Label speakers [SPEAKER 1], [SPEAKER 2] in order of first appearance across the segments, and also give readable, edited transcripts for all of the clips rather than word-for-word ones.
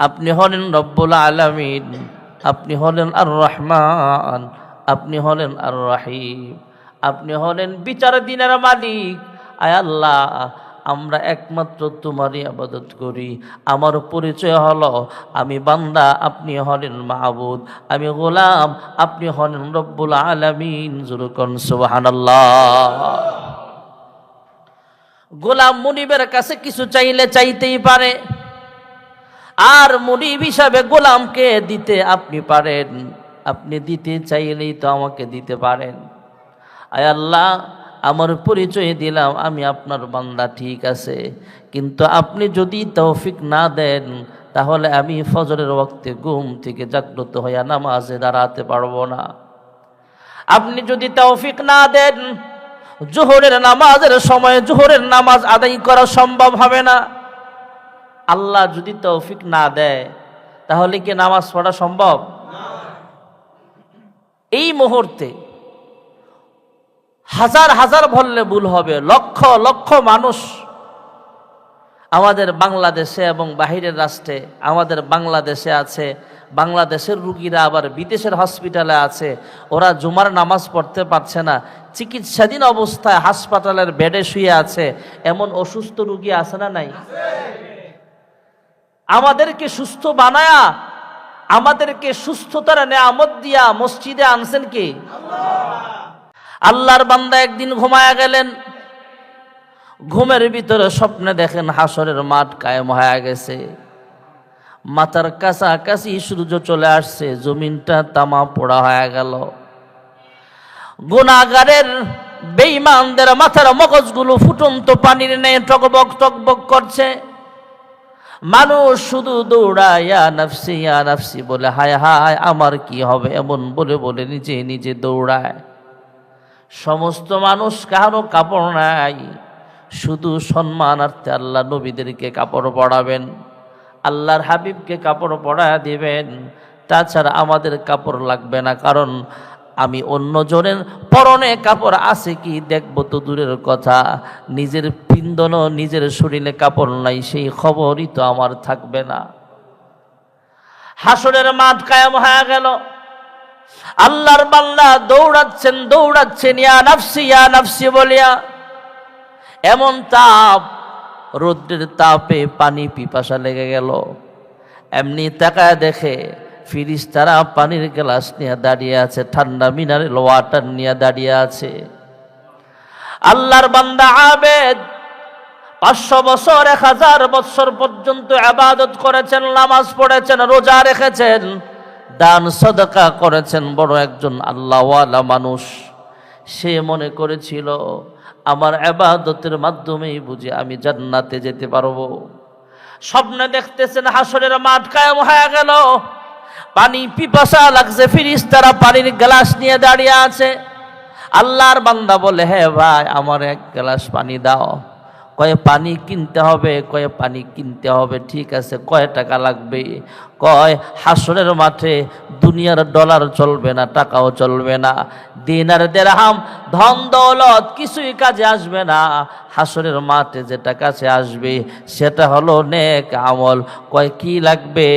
[SPEAKER 1] আপনি হলেন রব্বুল আলামিন, আপনি হলেন আর রহমান, আপনি হলেন আর রহিম, আপনি হলেন বিচার দিনের মালিক। আয় আল্লাহ, আমরা একমাত্র তোমারই ইবাদত করি। আমার পরিচয় হলো আমি বান্দা, আপনি হলেন মাবুদ, আমি গোলাম, আপনি হলেন রব্বুল আলামিন। জোরে কোন সুবহানাল্লাহ। গোলাম মুনিবের কাছে কিছু চাইলে চাইতেই পারে, আর মুনিব হিসাবে গোলামকে দিতে আপনি পারেন। আপনি দিতে চাইলেই তো আমাকে দিতে পারেন। আয় আল্লাহ, আমার পরিচয় দিলাম আমি আপনার বান্দা, ঠিক আছে, কিন্তু আপনি যদি তৌফিক না দেন তাহলে আমি ফজরের ওয়াক্তে ঘুম থেকে জাগ্রত হইয়া নামাজে দাঁড়াতে পারবো না। আপনি যদি তৌফিক না দেন জোহরের নামাজের সময় জোহরের নামাজ আদায় করা সম্ভব হবে না। আল্লাহ যদি তৌফিক না দেয় তাহলে কি নামাজ পড়া সম্ভব? এই মুহূর্তে হাজার হাজার বললে ভুল হবে, লক্ষ লক্ষ মানুষ আমাদের বাংলাদেশে এবং বাহিরের রাষ্ট্রে, আমাদের বাংলাদেশে আছে, বাংলাদেশের রুগীরা আবার বিদেশের হসপিটালে আছে, ওরা জুমার নামাজ পড়তে পারছে না, চিকিৎসাধীন অবস্থায় হাসপাতালের বেডে শুয়ে আছে। এমন অসুস্থ রুগী আছে না নাই? আমাদেরকে সুস্থ বানায়া, আমাদেরকে সুস্থতার নেয়ামত দিয়া মসজিদে আনছেন কি? আল্লাহর বান্দা একদিন ঘুমায়া গেলেন, ঘুমের ভিতরে স্বপ্নে দেখেন হাসরের মাঠ কায়েম হয়ে গেছে, মাথার কাছাকাছি সূর্য চলে আসছে, জমিনটা তামা পোড়া হয়ে গেল। গুনাহগারের বেঈমানদের মাথার মগজগুলো ফুটন্ত পানির ন্যায় টকবক টকবক করছে। মানুষ শুধু দৌড়ায় ইয়া নাফসি ইয়া নাফসি বলে, হায় হায় আমার কি হবে, এমন বলে বলে নিজে নিজে দৌড়ায়। সমস্ত মানুষ, কারো কাপড় নাই, শুধু সম্মানার্থে আল্লাহ নবীদেরকে কাপড় পরাবেন, আল্লাহর হাবিবকে কাপড় পরায়া দিবেন, তাছাড়া আমাদের কাপড় লাগবে না। কারণ আমি অন্যজনের পরনে কাপড় আছে কি দেখবো তো দূরের কথা, নিজের পিন্দনও নিজের শরীরে কাপড় নাই, সেই খবরই তো আমার থাকবে না। হাসরের মাঠ কায়েম হয়ে গেল, আল্লাহর বান্দা দৌড়াচ্ছেন দৌড়াচ্ছেন ইয়া নাফসি বলিয়া। এমন তাপ, রৌদ্রের তাপে পানি পিপাসা লেগে গেল। এমনি তাকায় দেখে ফিরিস্তারা পানির গ্লাস নিয়ে দাঁড়িয়ে আছে, ঠান্ডা মিনারেল ওয়াটার নিয়ে দাঁড়িয়ে আছে। আল্লাহর বান্দা আবেদ 500 বছর 1000 বছর পর্যন্ত ইবাদত করেছেন, নামাজ পড়েছেন, রোজা রেখেছেন, দান সদকা করেছেন, বড় একজন আল্লাহওয়ালা মানুষ। সে মনে করেছিল আমার ইবাদতের মাধ্যমেই বুঝি আমি জান্নাতে যেতে পারবো। স্বপ্নে দেখতেছেন হাসরের মাঠ কায়েম হয়ে গেল, পানি পিপাসা লাগছে, ফেরেশতারা পানির গ্লাস নিয়ে দাঁড়িয়ে আছে। আল্লাহর বান্দা বলে, হে ভাই আমার এক গ্লাস পানি দাও। কয়ে পানি কিনতে হবে, কয়ে পানি কিনতে হবে, ঠিক আছে কয় টাকা লাগবে? কয় হাসরের মাঠে দুনিয়ার ডলার চলবে না, টাকাও চলবে না, দিনার দিরহাম ধন দৌলত কিছুই কাজে আসবে না। হাসরের মাঠে যেটা কাছে আসবে সেটা হলো নেক আমল। কয় কি লাগবে?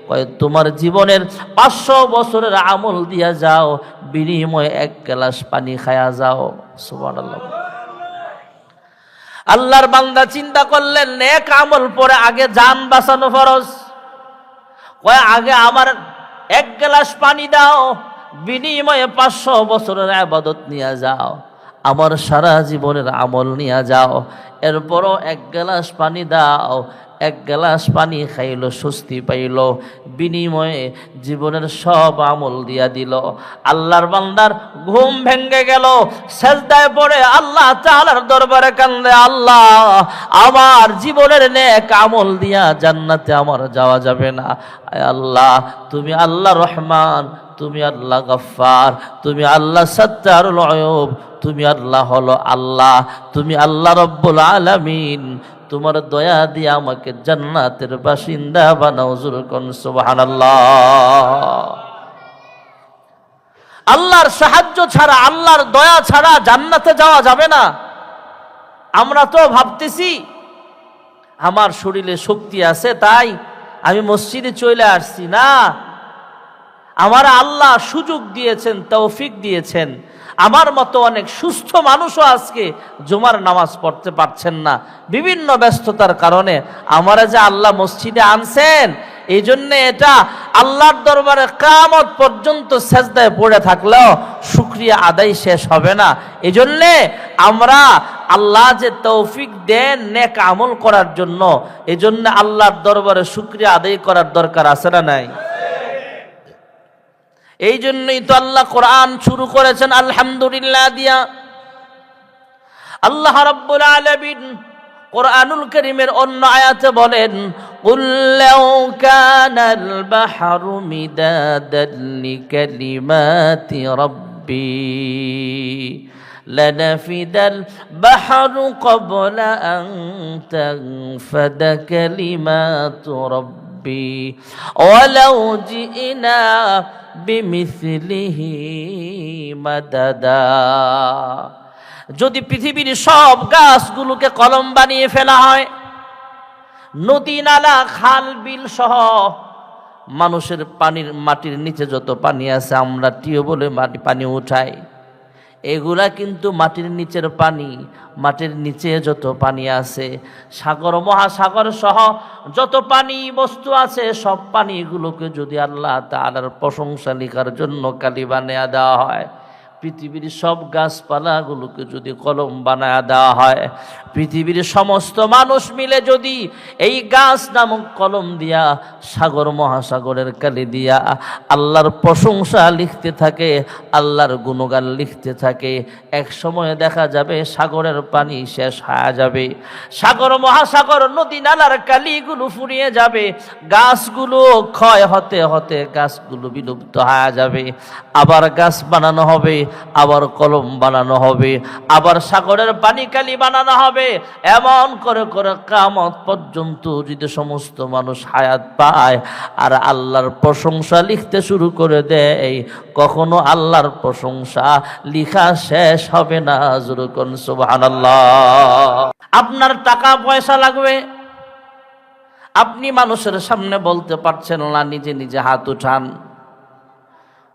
[SPEAKER 1] কয় তোমার জীবনের 500 বছরের আমল দিয়া যাও, বিনিময়ে এক গ্লাস পানি খায়া যাও। সুবহানাল্লাহ। আল্লাহর বান্দা চিন্তা করলেন নেক আমল পরে আগে জান বাঁচানো ফরজ। কয় আগে আমার এক গ্লাস পানি দাও, বিনিময়ে 500 বছরের ইবাদত নিয়ে যাও, আমার সারা জীবনের আমল নিয়ে যাও। এরপরও এক গ্লাস পানি দাও। এক গ্লাস পানি খাইলো, স্বস্তি পাইল, বিনিময়ে জীবনের সব আমল দিয়া দিল। আল্লাহর বান্দার ঘুম ভেঙ্গে গেল, সেজদায় পড়ে আল্লাহ তাআলার দরবারে কান্দে, আল্লাহ আমার জীবনের নেক আমল দিয়া জান্নাতে আমার যাওয়া যাবে না। আয় আল্লাহ, তুমি আল্লাহ রহমান, তুমি আল্লাহ গফফার, তুমি আল্লাহ সাত্তারুল আয়ুব, তুমি আল্লাহ হলো আল্লাহ, তুমি আল্লাহ রব্বুল আলামিন। তোমার দয়া দিয়ে আমাকে জান্নাতের বাসিন্দা বানাও। জোরে কোন সুবহানাল্লাহ। আল্লাহর সাহায্য ছাড়া, আল্লাহর দয়া ছাড়া জান্নাতে যাওয়া যাবে না। আমরা তো ভাবতেছি আমার শরীরে শক্তি আছে তাই আমি মসজিদে চলে আসছি না, আমার আল্লাহ সুযোগ দিয়েছেন, তৌফিক দিয়েছেন। আমার মতো অনেক সুস্থ মানুষও আজকে জুমার নামাজ পড়তে পারছেন না বিভিন্ন ব্যস্ততার কারণে। আমারা যে আল্লাহ মসজিদে আনছেন, এই জন্য এটা আল্লাহর দরবারে কিয়ামত পর্যন্ত সেজদায় পড়ে থাকলেও শুকরিয়া আদায় শেষ হবে না। এই জন্যে আমরা আল্লাহ যে তৌফিক দেন নেক আমল করার জন্য, এই জন্য আল্লাহর দরবারে শুকরিয়া আদায় করার দরকার আছে না নাই? এই জন্যই তো আল্লাহ কোরআন শুরু করেছেন আলহামদুলিল্লাহ দিয়া। আল্লাহ রাব্বুল আলামিন কোরআনুল কারীমের অন্য আয়াতে বলেন, কুল লাউ কানাল বাহরু মিদাদান লিকালিমাতি রাব্বি লানাফিদাল বাহরু ক্বাবলা আন তানফাদা কালিমাতু রাব্বি ওয়ালাউ জিনা বিমিসলিহি মাদাদা। যদি পৃথিবীর সব গাছগুলোকে কলম বানিয়ে ফেলা হয়, নদী নালা খাল বিল সহ মানুষের পানির মাটির নিচে যত পানি আছে, আমরা টিউবওয়েলে পানি উঠাই, এগুলা কিন্তু মাটির নিচের পানি। মাটির নিচে যত পানি আছে, সাগর মহাসাগর সহ যত পানি বস্তু আছে, সব পানিগুলোকে যদি আল্লাহ তাআলার প্রশংসা লেখার জন্য কালি বানিয়ে দেওয়া হয়, পৃথিবীর সব গাছপালাগুলোকে যদি কলম বানায় দেওয়া হয়, পৃথিবীর সমস্ত মানুষ মিলে যদি এই গাছ নামক কলম দিয়া সাগর মহাসাগরের কালি দিয়া আল্লাহর প্রশংসা লিখতে থাকে, আল্লাহর গুণগান লিখতে থাকে, এক সময় দেখা যাবে সাগরের পানি শেষ হয়ে যাবে, সাগর মহাসাগর নদী নালার কালিগুলো ফুরিয়ে যাবে, গাছগুলো ক্ষয় হতে হতে গাছগুলো বিলুপ্ত হয়ে যাবে, আবার গাছ বানানো হবে, আবার কলম বানানো হবে, আবার সাগরের পানি কালি বানানো হবে। এমন করে করে কিয়ামত পর্যন্ত যদি সমস্ত মানুষ হায়াত পায় আর আল্লাহর প্রশংসা লিখতে শুরু করে দেয়, কখনো আল্লাহর প্রশংসা লিখা শেষ হবে না। যুরকুন সুবহানাল্লাহ। আপনার টাকা পয়সা লাগবে, আপনি মানুষের সামনে বলতে পারছেন না, নিজে নিজে হাত উঠান,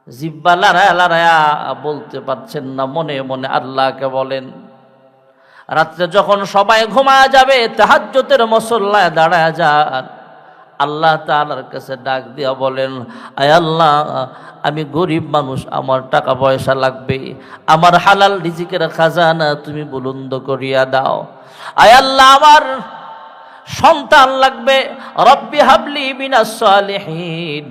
[SPEAKER 1] জিহ্বা লড়ায়া লড়ায়া বলতে পারছেন না, মনে মনে আল্লাহকে বলেন। রাত্রে যখন সবাই ঘুমায় যাবে, তাহাজ্জুদের মুসল্লায় দাঁড়ায় যান, আল্লাহ তাআলার কাছে ডাক দিয়া বলেন, আয় আল্লাহ, আমি গরিব মানুষ, আমার টাকা পয়সা লাগবে, আমার হালাল রিজিকের খাজানা তুমি বুলন্দ করিয়া দাও। আয় আল্লাহ, আমার সন্তান লাগবে, রব্বি হাবলি মিনাস সালিহিন।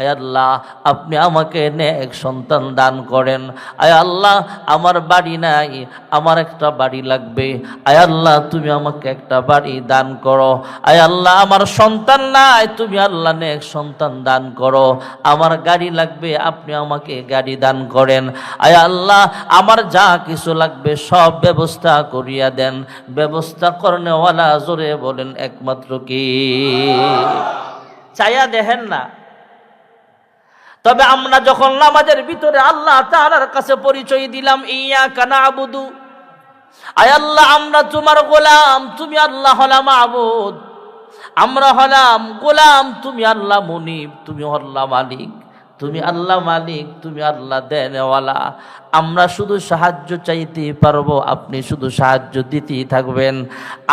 [SPEAKER 1] আয় আল্লাহ, আপনি আমাকে নেক সন্তান দান করেন। আয় আল্লাহ, আমার বাড়ি নাই, আমার একটা বাড়ি লাগবে। আয় আল্লাহ, তুমি আমাকে একটা বাড়ি দান করো। আয় আল্লাহ, আমার সন্তান নাই, তুমি আল্লাহ নেক সন্তান দান করো। আমার গাড়ি লাগবে, আপনি আমাকে গাড়ি দান করেন। আয় আল্লাহ, আমার যা কিছু লাগবে সব ব্যবস্থা করিয়া দেন। ব্যবস্থা করনেওয়ালা জোরে বলেন একমাত্র কি? চাইয়া দেখেন না। তবে আমরা যখন নামাজের ভিতরে আল্লাহ তাআলার কাছে পরিচয় দিলাম, ইয়াকা না'বুদু, আয় আল্লাহ আমরা তোমার গোলাম, তুমি আল্লাহ হলা মাবুদ, আমরা হলাম গোলাম, তুমি আল্লাহ মুনিব, তুমি আল্লাহ মালিক, তুমি আল্লাহ মালিক, তুমি আল্লাহ দেনওয়ালা। আমরা শুধু সাহায্য চাইতে পারবো, আপনি শুধু সাহায্য দিতেই থাকবেন।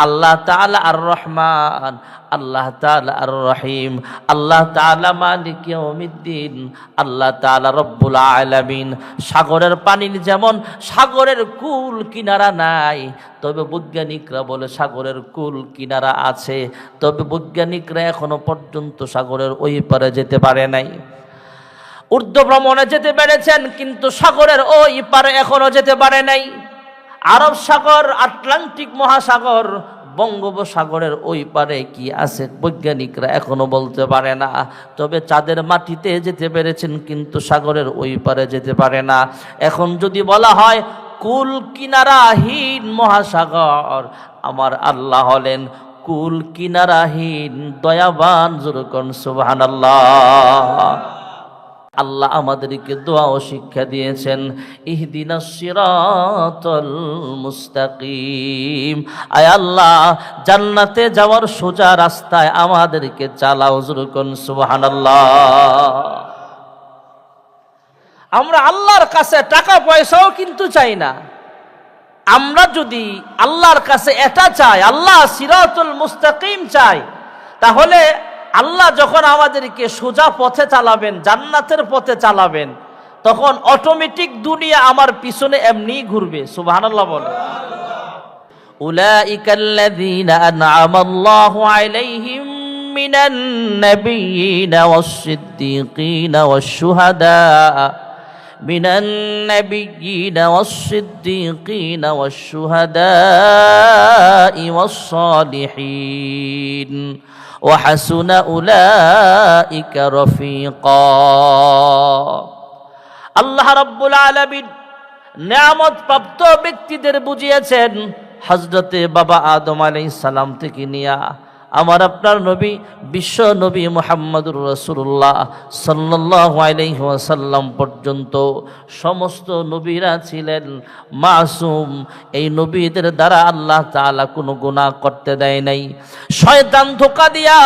[SPEAKER 1] আল্লাহ তাআলা আর রহমান, আল্লাহ তাআলা আর রহিম, আল্লাহ তাআলা মালিক ইয়াউমিদ্দিন, আল্লাহ তাআলা রব্বুল আলামিন। সাগরের পানির যেমন সাগরের কুল কিনারা নাই, তবে বৈজ্ঞানিকরা বলে সাগরের কুল কিনারা আছে, তবে বৈজ্ঞানিকরা এখনো পর্যন্ত সাগরের ওই পারে যেতে পারে নাই। ঊর্ধ্ব ভ্রমণে যেতে পেরেছেন, কিন্তু সাগরের ওই পারে এখনো যেতে পারে নাই। আরব সাগর, আটলান্টিক মহাসাগর, বঙ্গোপসাগরের ওই পারে কি আছে বৈজ্ঞানিকরা এখনো বলতে পারে না। তবে চাঁদের মাটিতে যেতে পেরেছেন, কিন্তু সাগরের ওই পারে যেতে পারে না। এখন যদি বলা হয় কুল কিনারাহীন মহাসাগর, আমার আল্লাহ হলেন কুল কিনারাহীন দয়াবান। যুরকুন সুবহানাল্লাহ। আল্লাহ আমাদেরকে দোয়া ও শিক্ষা দিয়েছেন, ইহদিনাস সিরাতাল মুস্তাকিম। আয় আল্লাহ, জান্নাতে যাওয়ার সোজা রাস্তায় আমাদেরকে চালাও। জোরে কোন সুবহানাল্লাহ। আমরা আল্লাহর কাছে টাকা পয়সাও কিন্তু চাই না। আমরা যদি আল্লাহর কাছে এটা চাই, আল্লাহ সিরাতুল মুস্তাকিম চাই, তাহলে আল্লাহ যখন আমাদেরকে সোজা পথে চালাবেন, জান্নাতের পথে চালাবেন, তখন অটোমেটিক দুনিয়া আমার পিছনে এমনি ঘুরবে। সুবহানাল্লাহ বলে। উলাইকাল্লাযীনা আন'আমাল্লাহু আলাইহিম মিনান নাবিয়্যিনা ওয়াস-সিদ্দীকিনা ওয়াশ-শুহাদা من النبيين والصديقين والشهداء والصالحين وحسن أولئك رفيقا। আল্লাহ রাব্বুল আলামিন নিয়ামত প্রাপ্ত ব্যক্তিদের বুঝিয়েছেন, হযরতে বাবা আদম আলাইহিস সালাম থেকে নিয়া আমার আপনার নবী বিশ্ব নবী মুহাম্মদুর রাসূলুল্লাহ সাল্লাল্লাহু আলাইহি ওয়াসাল্লাম পর্যন্ত সমস্ত নবীরা ছিলেন মাসুম। এই নবীদের দ্বারা আল্লাহ তাআলা কোনো গুনাহ করতে দেয় নাই। শয়তান ধোঁকা দিয়া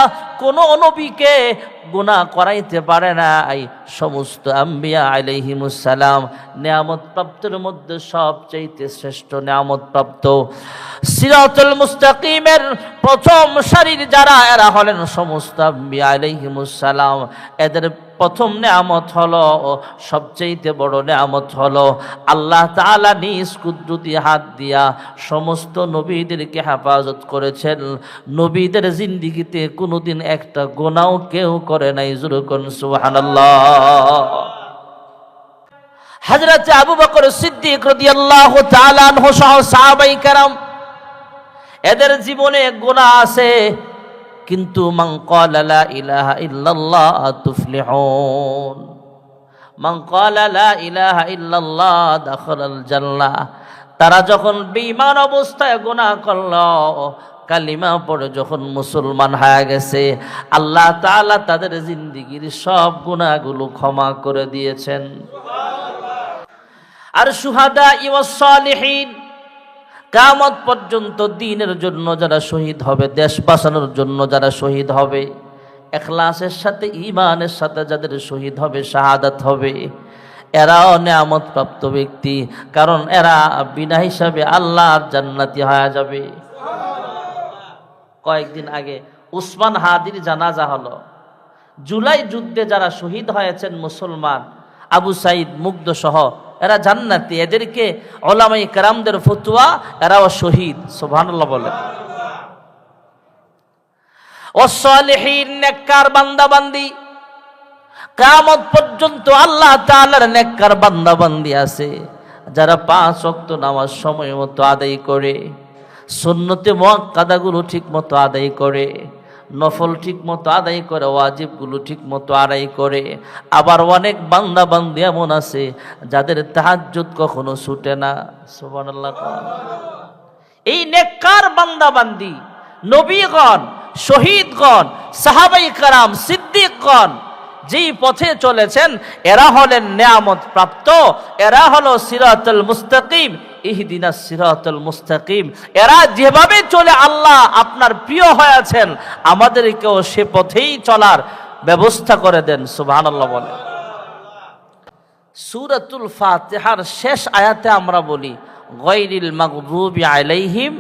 [SPEAKER 1] কোনো নবীকে গুনাহ করাইতে পারে নাই। সমস্ত আম্বিয়া আলাইহিমুস সালাম নিয়ামত প্রাপ্তের মধ্যে সবচেয়ে শ্রেষ্ঠ নিয়ামত প্রাপ্ত। সিরাতুল মুস্তাকিমের প্রথম সারির যারা, এরা হলেন সমস্ত আম্বিয়া আলাইহিমুস সালাম। এদের প্রথম নিয়ামত হলো, সবচেয়ে বড় নিয়ামত হলো, আল্লাহ তাআলা নিজ কুদরতি হাত দিয়া সমস্ত নবীদেরকে হেফাজত করেছেন। নবীদের জিন্দেগিতে কোনোদিন একটা গুনাহ কেউ করে নাই। জোরে কোন সুবহানাল্লাহ। হযরত আবু বকর সিদ্দিক রাদিয়াল্লাহু তাআলা আনহু সহ সাহাবায়ে কেরাম, এদের জীবনে গুনাহ আছে, কিন্তু মান ক্বালা লা ইলাহা ইল্লাল্লাহ তুফলিহুন, মান ক্বালা লা ইলাহা ইল্লাল্লাহ দাখালাল জান্নাহ। তারা যখন বেঈমান অবস্থায় গুনাহ করলো, কালিমা পড়ে যখন মুসলমান হয়ে গেছে, আল্লাহ তাআলা তাদের জিন্দেগীর সব গুনাহগুলো ক্ষমা করে দিয়েছেন। আর শুহাদা ওয়াস সালিহিন, কিয়ামত পর্যন্ত দ্বীনের জন্য যারা শহীদ হবে, দেশ বাঁচানোর জন্য যারা শহীদ হবে, ইখলাসের সাথে ঈমানের সাথে যাদের শহীদ হবে, শাহাদাত হবে, এরাও নিয়ামত প্রাপ্ত ব্যক্তি। কারণ এরা বিনা হিসাবে আল্লাহর জান্নাতি হয়ে যাবে। কয়েকদিন আগে উসমান হাদির জানাজা হলো। জুলাই যুদ্ধে যারা শহীদ হয়েছেন মুসলমান, আবু সাইদ মুগ্ধ সহ, এরা জান্নাতি। এদেরকে উলামায়ে কেরামদের ফতোয়া, এরাও শহীদ। সুবহানাল্লাহ বলেন। ওয়াস সালিহিন, নেককার বান্দা বান্দি, কিয়ামত পর্যন্ত আল্লাহ তাআলার নেককার বান্দা বান্দি আছে যারা 5 ওয়াক্ত নামাজ সময় মতো আদায় করে, সুন্নতে মুআক্কাদাগুলো ঠিক মতো আদায় করে, নফল ঠিক মতো আদায় করে, ওয়াজিবগুলো ঠিক মতো আদায় করে। আবার অনেক বান্দা বান্দি এমন আছে যাদের তাহাজ্জুদ কখনো ছুটে না। সুবহানাল্লাহ। এই নেককার বান্দা বান্দি, নবীগণ, শহীদগণ, সাহাবায়ে কেরাম, সিদ্দিকগণ যেই পথে চলেছেন, এরা হলেন নিয়ামত প্রাপ্ত, এরা হলো সিরাতুল মুস্তাকিম, ইহদিনাস সিরাতুল মুস্তাকিম। এরা যেভাবে চলে আল্লাহ আপনার প্রিয় হয়েছেন, আমাদেরকেও সে পথেই চলার ব্যবস্থা করে দেন। সুবহানাল্লাহ বলেন। সূরাতুল ফাতিহার শেষ আয়াতে আমরা বলি, গায়রিল মাগদুবি আলাইহিম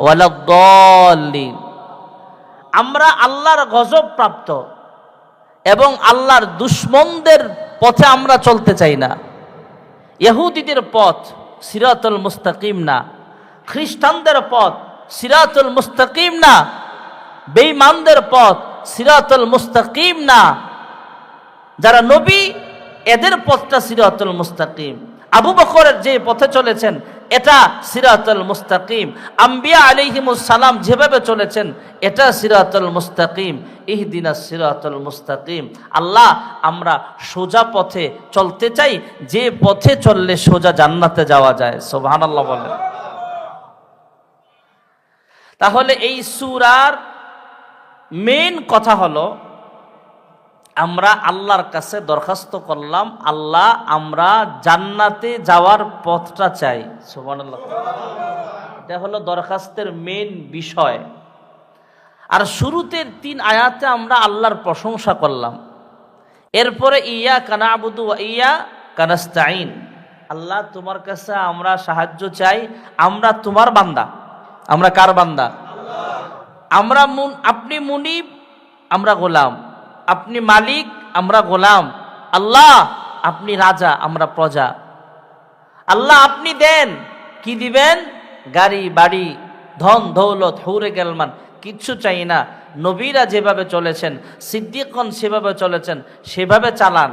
[SPEAKER 1] ওয়ালাদ-দাল্লিন। আমরা আল্লাহর গজব প্রাপ্ত এবং আল্লাহর দুশমনদের পথে আমরা চলতে চাই না। ইহুদিদের পথ সিরাতুল মুস্তাকিম না, খ্রিস্টানদের পথ সিরাতুল মুস্তাকিম না, বেঈমানদের পথ সিরাতুল মুস্তাকিম না। যারা নবী, এদের পথটা সিরাতুল মুস্তাকিম। আবু বকরের যে পথে চলেছেন, এটা সিরাতুল মুস্তাকিম। আম্বিয়া আলাইহিমুস সালাম যেভাবে চলেছেন, এটা সিরাতুল মুস্তাকিম। ইহদিনাস সিরাতুল মুস্তাকিম। আল্লাহ, আমরা সোজা পথে চলতে চাই, যে পথে চললে সোজা জান্নাতে যাওয়া যায়। সুবহানাল্লাহ বলেন। তাহলে এই সূরার মেইন কথা হলো, আমরা আল্লাহর কাছে দরখাস্ত করলাম, আল্লাহ আমরা জান্নাতে যাওয়ার পথটা চাই। সুবহানাল্লাহ। এটা হলো দরখাস্তের মেইন বিষয়। আর শুরুতের 3 আয়াতে আমরা আল্লাহর প্রশংসা করলাম। এরপরে ইয়্যাকা না'বুদু ওয়া ইয়্যাকা নাস্তাঈন, আল্লাহ তোমার কাছে আমরা সাহায্য চাই, আমরা তোমার বান্দা। আমরা কার বান্দা? আমরা আপনি মুনিব, আমরা গোলাম। আপনি মালিক, আমরা গোলাম। আল্লাহ আপনি রাজা, আমরা প্রজা। আল্লাহ আপনি দেন, কি দিবেন? গাড়ি বাড়ি, ধন দৌলত, হুরে গেলমান, কিচ্ছু চাই না। নবীরা যেভাবে চলেছেন, সিদ্দিকগণ সেভাবে চলেছেন, সেভাবে চালান।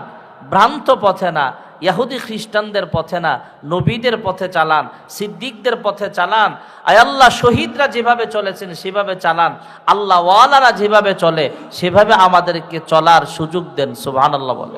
[SPEAKER 1] ভ্রান্ত পথে না, ইহুদি খ্রিস্টানদের পথে না, নবীদের পথে চালান, সিদ্দিকদের পথে চালান। আয় আল্লাহ শহীদরা যেভাবে চলেছেন সেভাবে চালান। আল্লাহ ওয়ালারা যেভাবে চলে সেভাবে আমাদেরকে চলার সুযোগ দেন। সুবহানাল্লাহ বলে।